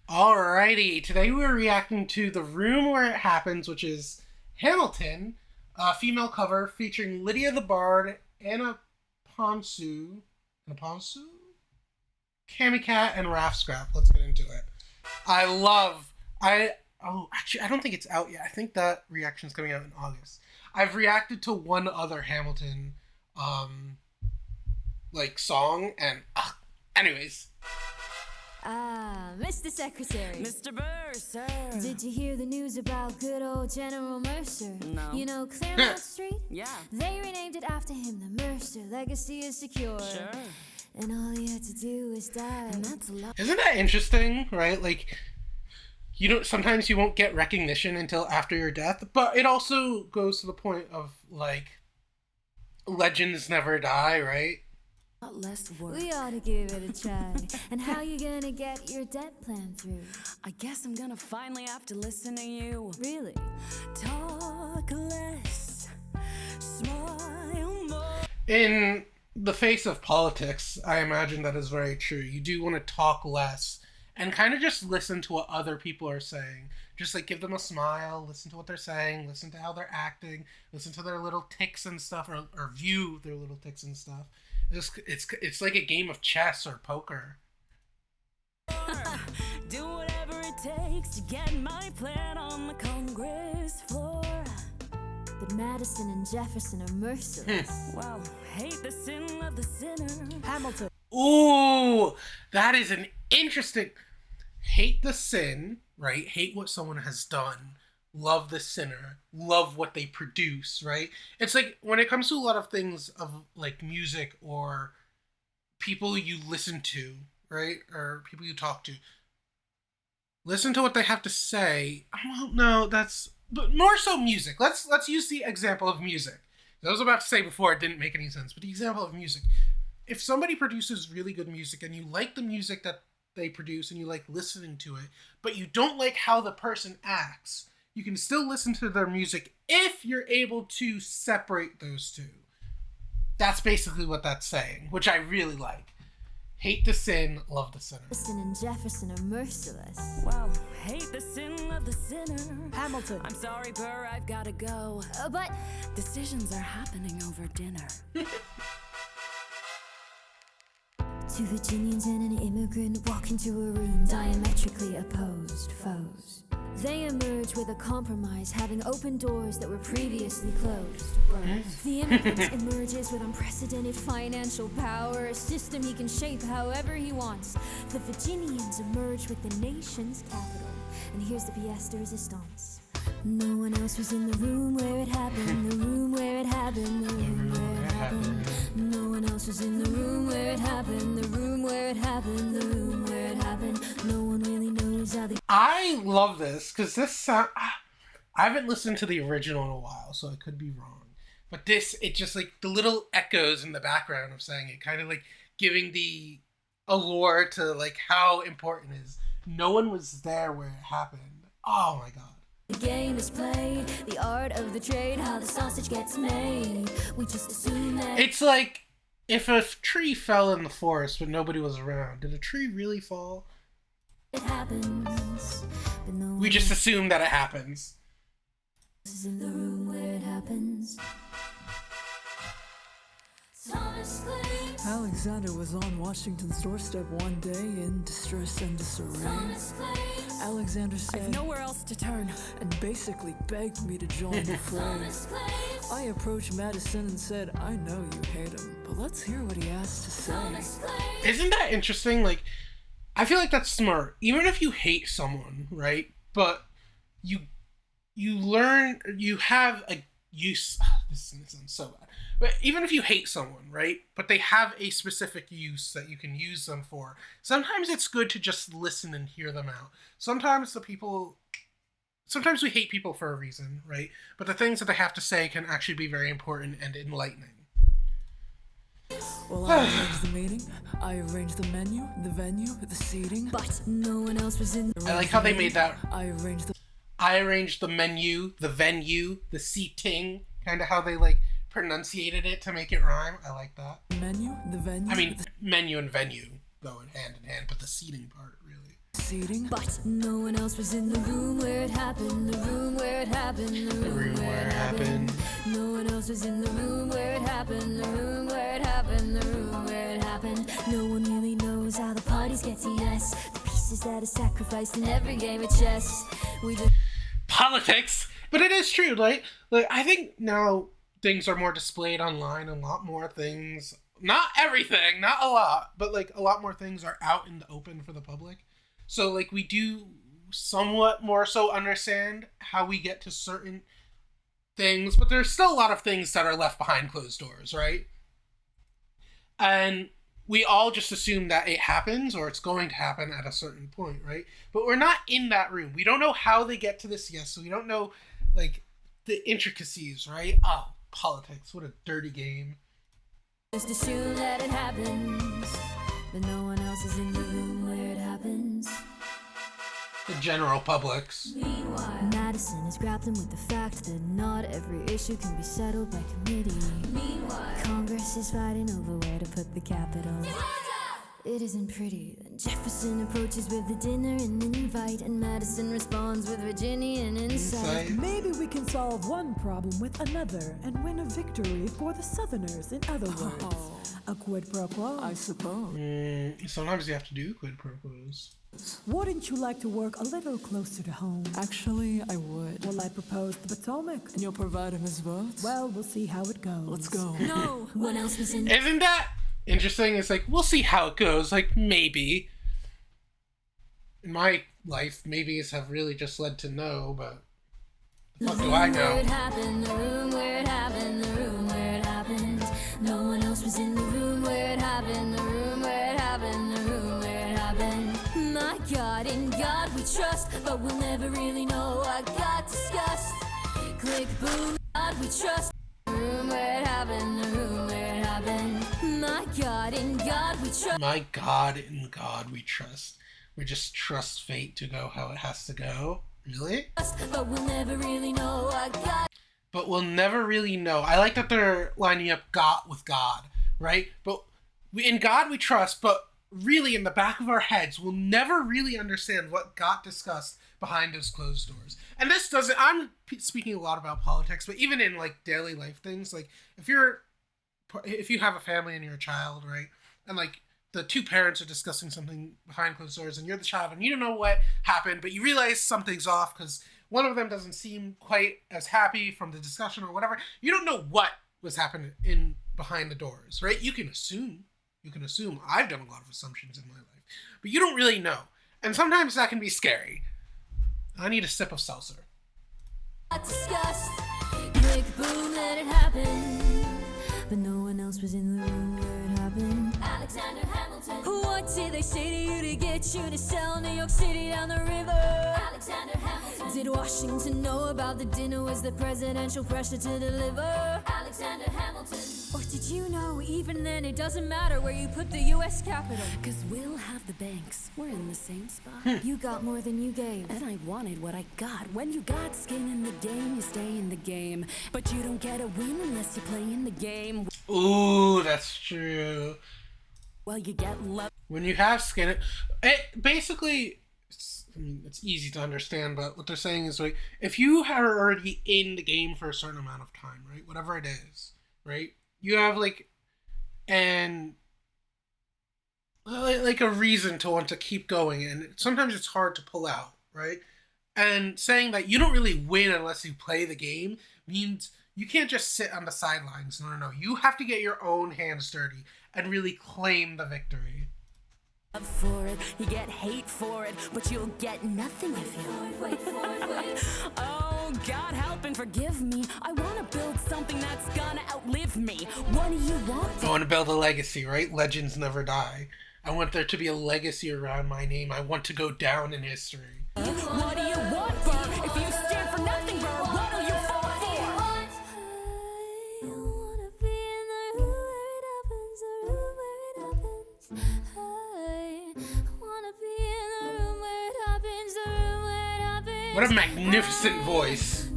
Alrighty, today we're reacting to The Room Where It Happens, which is Hamilton, a female cover featuring Lydia the Bard, Annapantsu, Cami-Cat, and Rafscrap. Let's get into it. Actually, I don't think it's out yet. I think that reaction's coming out in August. I've reacted to one other Hamilton, song, and, anyways. Mr. Secretary. Mr. Burr, sir. Did you hear the news about good old General Mercer? No. You know Claremont Street? Yeah. They renamed it after him. The Mercer legacy is secure. Sure. And all he had to do is die. And that's a lot. Isn't that interesting, right? Like, sometimes you won't get recognition until after your death, but it also goes to the point of, legends never die, right? Less work. We ought to give it a try. And how you gonna get your debt plan through? I guess I'm gonna finally have to listen to you. Really? Talk less, smile more. In the face of politics, I imagine that is very true. You do want to talk less and kind of just listen to what other people are saying. Just give them a smile, listen to what they're saying, listen to how they're acting, listen to their little tics and stuff, or view their little tics and stuff. It's like a game of chess or poker. Do whatever it takes to get my plan on the Congress floor. But Madison and Jefferson are merciless. Well, hate the sin of the sinner. Hamilton. Ooh, that is an interesting... Hate the sin, right? Hate what someone has done. Love the sinner. Love what they produce, right? It's like when it comes to a lot of things of music or people you listen to, right? Or people you talk to. Listen to what they have to say. Well, no, but more so music. Let's use the example of music. I was about to say before it didn't make any sense, but the example of music. If somebody produces really good music and you like the music that they produce and you like listening to it, but you don't like how the person acts, you can still listen to their music if you're able to separate those two. That's basically what that's saying, which I really like. Hate the sin, love the sinner. Madison and Jefferson are merciless. Well, hate the sin of the sinner. Hamilton. I'm sorry, Burr, I've gotta go. But Decisions are happening over dinner. two Virginians and an immigrant walk into a room, diametrically opposed foes. They emerge with a compromise, having opened doors that were previously closed. The immigrant emerges with unprecedented financial power, a system he can shape however he wants. The Virginians emerge with the nation's capital. And here's the pièce de résistance. No one else was in the room where it happened, the room where it happened, the room where it happened. No one else was in the room where it happened, the room where it happened, the room where it happened. No one really knows how the... I love this because this sound... I haven't listened to the original in a while, so I could be wrong. But it just the little echoes in the background of saying it, kind of giving the allure to how important it is. No one was there where it happened. Oh my god. The game is played, the art of the trade, how the sausage gets made. We just assume that... It's like if a tree fell in the forest but nobody was around. Did a tree really fall? It happens, but no We just assume that it happens. is in the room where it happens. Thomas claims. Alexander was on Washington's doorstep one day in distress and disarray. Thomas claims. Alexander said, I've nowhere else to turn. and basically begged me to join the fray. Thomas claims. I approached Madison and said, I know you hate him, but let's hear what he has to say. Thomas claims. Isn't that interesting? I feel like that's smart. Even if you hate someone, right? But you learn, you have a use... This sounds so bad. But even if you hate someone, right? But they have a specific use that you can use them for. Sometimes it's good to just listen and hear them out. Sometimes we hate people for a reason, right? But the things that they have to say can actually be very important and enlightening. Well, I arranged the meeting, I arranged the menu, the venue, the seating. But no one else was in the I like how they made that. I arranged the menu, the venue, the seating. Kind of how they pronunciated it to make it rhyme. I like that. menu, the venue. I mean, menu and venue go hand in hand, but the seating part really. proceeding. But no one else was in the room where it happened, the room where it happened, the room where it happened. No one else was in the room where it happened, the room where it happened, the room where it happened. No one really knows how the parties get to yes. The pieces that are sacrificed in every game of chess. We just Politics, but it is true. Like I think now things are more displayed online. A lot more things, not everything, not a lot, but like a lot more things are out in the open for the public. So like we do somewhat more so understand how we get to certain things, but there's still a lot of things that are left behind closed doors, right? And we all just assume that it happens or it's going to happen at a certain point, right? But we're not in that room. We don't know how they get to this yes, so we don't know like the intricacies, right? Oh, politics, what a dirty game. just assume that it happens, but no one else is in the room where it happens. The general public's. Meanwhile, Madison is grappling with the fact that not every issue can be settled by committee. Meanwhile, Congress is fighting over where to put the Capitol. It isn't pretty. Then Jefferson approaches with the dinner and invite, and Madison responds with Virginian insight. Maybe we can solve one problem with another and win a victory for the Southerners, in other words. A quid pro quo. I suppose. Sometimes you have to do quid pro quos. Wouldn't you like to work a little closer to home? Actually, I would. Well, I propose the Potomac. And you'll provide him his votes? Well, we'll see how it goes. Let's go. No one else was in. Isn't that interesting? It's like, we'll see how it goes. Like, maybe. In my life, maybes have really just led to no, but what do I know? Where it happened, the room where it happened, the room where it happened. No one else was in the room where it happened, the room where it happened, the room where it happened. My God, in God we trust, but we'll never really know what got discussed. Click, boom, God we trust. The room where it happened, the room where it happened. My God, in God we trust. My God, in God we trust. We just trust fate to go how it has to go. Really? But we'll never really know what got. But we'll never really know. I like that they're lining up God with God, right? But in God we trust, but really in the back of our heads, we'll never really understand what got discussed behind those closed doors. And this doesn't, I'm speaking a lot about politics, but even in like daily life things, like if you have a family and you're a child, right? And like the two parents are discussing something behind closed doors and you're the child and you don't know what happened, but you realize something's off because one of them doesn't seem quite as happy from the discussion or whatever. You don't know what was happening in behind the doors, right? You can assume. I've done a lot of assumptions in my life, but you don't really know. And sometimes that can be scary. I need a sip of seltzer. Discussed. Click, boom, let it happen. But no one else was in the room where it happened. Alexander Hamilton. What did they say to you to get you to sell New York City down the river? Alexander Hamilton. Did Washington know about the dinner? Was the presidential pressure to deliver? Alexander Hamilton. Or did you know even then it doesn't matter where you put the U.S. Capitol? Cause we'll have the banks. We're in the same spot. You got more than you gave. And I wanted what I got. When you got skin in the game, you stay in the game. But you don't get a win unless you play in the game. Ooh, that's true. Well, you get love. When you have skin, it basically, it's easy to understand, but what they're saying is, like, if you are already in the game for a certain amount of time, right, whatever it is, right, you have, like, like a reason to want to keep going, and sometimes it's hard to pull out, right, and saying that you don't really win unless you play the game means you can't just sit on the sidelines. No. You have to get your own hands dirty and really claim the victory. For it, you get hate for it, but you'll get nothing if you wait for it. Oh, God help and forgive me. I want to build something that's gonna outlive me. What do you want? I want to build a legacy, right? Legends never die. I want there to be a legacy around my name. I want to go down in history. What do you want, Burr? If you stand for nothing, Burr, what do you fall for? What a magnificent voice.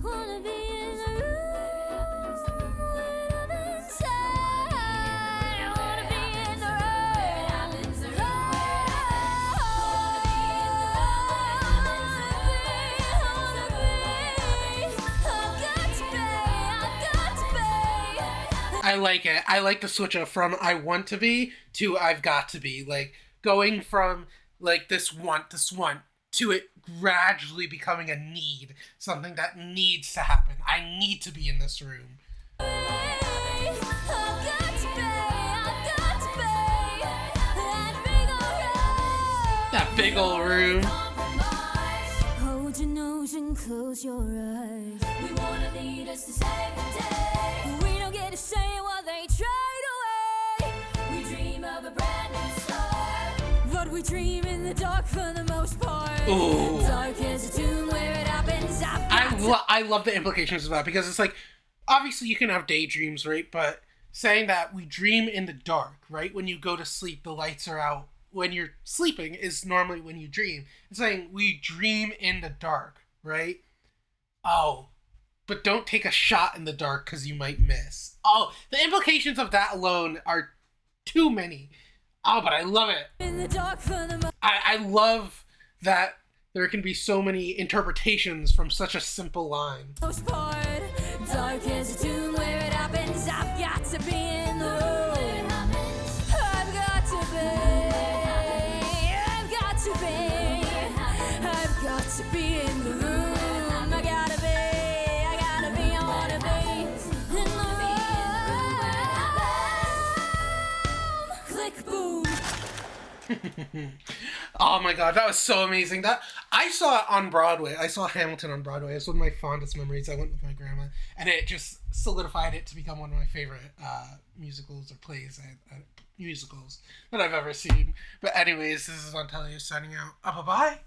I like it. I like the switch up from I want to be to I've got to be. Like, going from, like, this want to it gradually becoming a need. Something that needs to happen. I need to be in this room. That big old room. Hold your nose and close your eyes. We wanna lead us to save the day. We don't get to say what they trade away. We dream of a brand new start, but we dream in the dark for the most part. Ooh. Dark as a tomb where it happens. I love the implications of that, because it's like, obviously you can have daydreams, right? But saying that we dream in the dark, right? When you go to sleep, the lights are out. When you're sleeping is normally when you dream. It's saying we dream in the dark, right? Oh, but don't take a shot in the dark because you might miss. Oh, the implications of that alone are too many. Oh, but I love it. In the dark for the I love that there can be so many interpretations from such a simple line. most part. Dark as a tomb where it happens. I've got to be in the room. I've got to be. I've got to be. I've got to be in the room. I gotta be, I wanna be in the room. Click boom. Oh my god, that was so amazing. That I saw it on Broadway. I saw Hamilton on Broadway. It's one of my fondest memories. I went with my grandma, and it just solidified it to become one of my favorite musicals or plays, musicals that I've ever seen. But anyways, this is Dantelios signing out. Bye-bye.